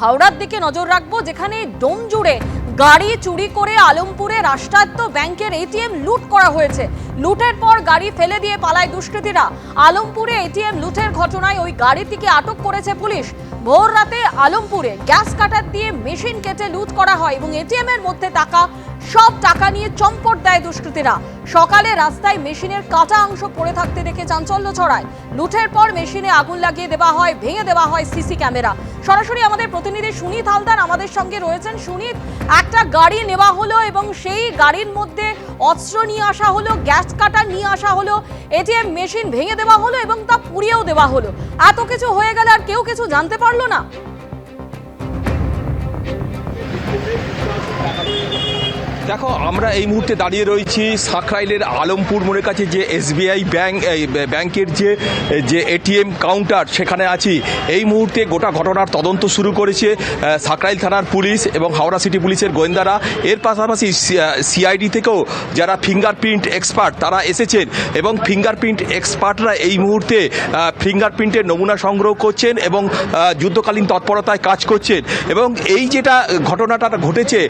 হাওড়ার দিকে নজর রাখবো, যেখানে ডোমজুড়ে গাড়ি চুরি করে আলমপুরে রাষ্ট্রায়ত্ত ব্যাংকের এটিএম লুট করা হয়েছে। লুটের পর গাড়ি ফেলে দিয়ে পালায় দুষ্কৃতীরা। আলমপুরে এটিএম লুটের ঘটনায় ওই গাড়িটিকে আটক করেছে পুলিশ। ভোর রাতে আলমপুরে গ্যাস কাটার দিয়ে মেশিন কেটে লুট করা হয় এবং এটিএম এর মধ্যে সব টাকা নিয়ে চম্পট দেয় দুষ্কৃতীরা। সকালে রাস্তায় মেশিনের কাটা অংশ পড়ে থাকতে দেখে চাঞ্চল্য ছড়ায়। লুটের পর মেশিনে আগুন লাগিয়ে দেওয়া হয়, ভেঙে দেওয়া হয় সিসি ক্যামেরা। সরাসরি আমাদের প্রতিনিধি সুনীত হালদার আমাদের সঙ্গে রয়েছেন। সুনীত, একটা গাড়ি নেওয়া হলো এবং সেই গাড়ির মধ্যে অস্ত্র নিয়ে আসা হলো, গ্যাস কাটার নিয়ে আসা হলো, এটিএম মেশিন ভেঙে দেওয়া হলো এবং তা পুড়িয়েও দেওয়া হলো। এত কিছু হয়ে গেল আর কেউ কিছু জানতে পারলো না। দেখো, আমরা এই মুহূর্তে দাঁড়িয়ে রয়েছি সাকরাইলের আলমপুর মোড়ের কাছে, যে এসবিআই ব্যাংকের যে এটিএম কাউন্টার, সেখানে আছি। এই মুহূর্তে গোটা ঘটনার তদন্ত শুরু করেছে সাকরাইল থানার পুলিশ এবং হাওড়া সিটি পুলিশের গোয়েন্দারা। এর পাশাপাশি সিআইডি থেকেও যারা ফিঙ্গারপ্রিন্ট এক্সপার্ট তারা এসেছেন এবং ফিঙ্গারপ্রিন্ট এক্সপার্টরা এই মুহূর্তে ফিঙ্গারপ্রিন্টের নমুনা সংগ্রহ করছেন এবং যুদ্ধকালীন তৎপরতায় কাজ করছেন। এবং এই যেটা ঘটনাটা ঘটেছে,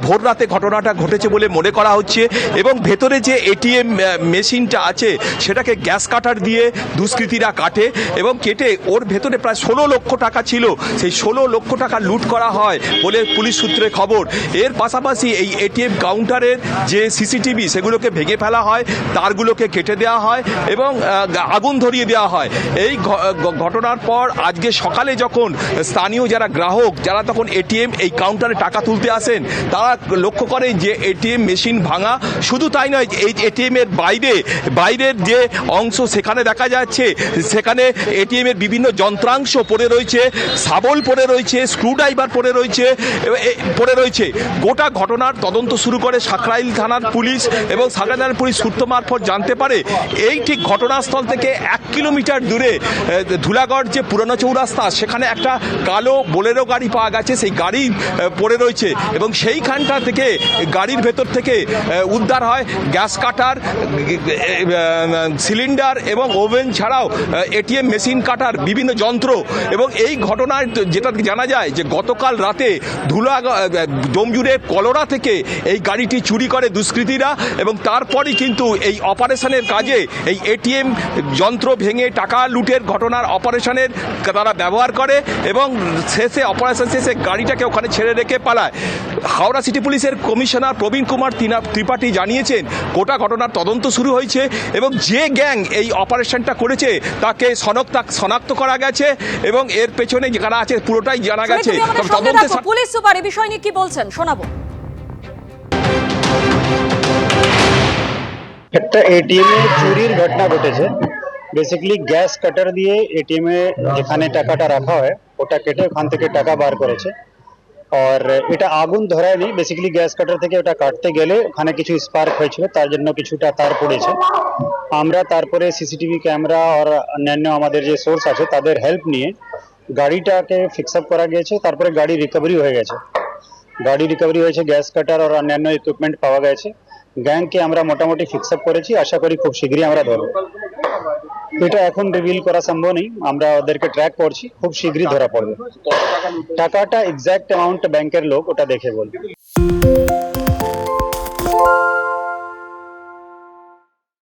ভোর রাতে ঘটনাটা ঘটেছে বলে মনে করা হচ্ছে এবং ভেতরে যে এটিএম মেশিনটা আছে সেটাকে গ্যাস কাটার দিয়ে দুষ্কৃতীরা কাটে এবং কেটে ওর ভেতরে প্রায় 16 লক্ষ টাকা ছিল। সেই 16 লক্ষ টাকা লুট করা হয় বলে পুলিশ সূত্রে খবর। এর পাশাপাশি এই এটিএম কাউন্টারের যে সিসিটিভি সেগুলোকে ভেঙে ফেলা হয়, তারগুলোকে কেটে দেওয়া হয় এবং আগুন ধরিয়ে দেওয়া হয়। এই ঘটনার পর আজকে সকালে যখন স্থানীয় যারা গ্রাহক, যারা তখন এটিএম এই কাউন্টারে টাকা তুলতে আসেন, তারা লক্ষ্য করেন যে এটিএম মেশিন ভাঙা। শুধু তাই নয়, এই এটিএম এর বাইরের যে অংশ সেখানে দেখা যাচ্ছে, সেখানে এটিএম এর বিভিন্ন যন্ত্রাংশ পড়ে রয়েছে, শাবল পড়ে রয়েছে, স্ক্রুড্রাইভার পড়ে রয়েছে। গোটা ঘটনার তদন্ত শুরু করে সাকরাইল থানার পুলিশ এবং সাকরাইল থানার পুলিশ সূত্র মারফত জানতে পারে এই ঠিক ঘটনাস্থল থেকে 1 কিলোমিটার দূরে ধুলাগড় যে পুরনো চৌরাস্তা, সেখানে একটা কালো বোলেরো গাড়ি পাওয়া গেছে। সেই গাড়ি পড়ে রয়েছে এবং সেইখানটা থেকে গাড়ির ভেতর থেকে উদ্ধার হয় গ্যাস কাটার, সিলিন্ডার এবং ওভেন ছাড়াও এটিএম মেশিন কাটার বিভিন্ন যন্ত্র। এবং এই ঘটনায় যেটা জানা যায় যে গতকাল রাতে ডোমজুড়ের কলোরা থেকে এই গাড়িটি চুরি করে দুষ্কৃতীরা এবং তারপরই কিন্তু এই অপারেশনের কাজে এই এটিএম যন্ত্র ভেঙে টাকা লুটের ঘটনার অপারেশনের তারা ব্যবহার করে এবং অপারেশন শেষে গাড়িটাকে ওখানে ছেড়ে রেখে পালায়। হাওড়া সিটি পুলিশের কমিশনার প্রবীণ কুমার ত্রিপাঠী জানিয়েছেন গোটা ঘটনার তদন্ত শুরু হয়েছে এবং যে গ্যাং এই অপারেশনটা করেছে তাকে শনাক্ত করা গেছে এবং এর পেছনে যারা আছে পুরোটাই জানা গেছে। পুলিশ সুপার এই বিষয় নিয়ে কি বলছেন শোনাবো। একটা এটিএম এ চুরির ঘটনা ঘটেছে। বেসিক্যালি গ্যাস কাটার দিয়ে এটিএম এ যেখানে টাকাটা রাখা হয় ওটা কেটে ওখান থেকে টাকা বার করেছে। আর এটা আগুন ধরায়নি, বেসিক্যালি গ্যাস কাটার থেকে ওটা কাটতে গেলে ওখানে কিছু স্পার্ক হয়েছিল, তার জন্য কিছুটা তার পড়েছে। আমরা তারপরে সিসিটিভি ক্যামেরা আর অন্যান্য আমাদের যে সোর্স আছে তাদের হেল্প নিয়ে গাড়িটাকে ফিক্স আপ করা গিয়েছে। তারপরে গাড়ি রিকভারি হয়েছে, গ্যাস কাটার আর অন্যান্য ইকুইপমেন্ট পাওয়া গেছে। গ্যাংকে আমরা মোটামুটি ফিক্স আপ করেছি, আশা করি খুব শীঘ্রই আমরা ধরব। এটা এখন রিভিল করা সম্ভব নেই, আমরা ওদেরকে ট্র্যাক করছি, খুব শীঘ্রই ধরা পড়বে। টাকাটা এক্সাক্ট অ্যামাউন্ট ব্যাংকের লোক ওটা দেখে বলবে।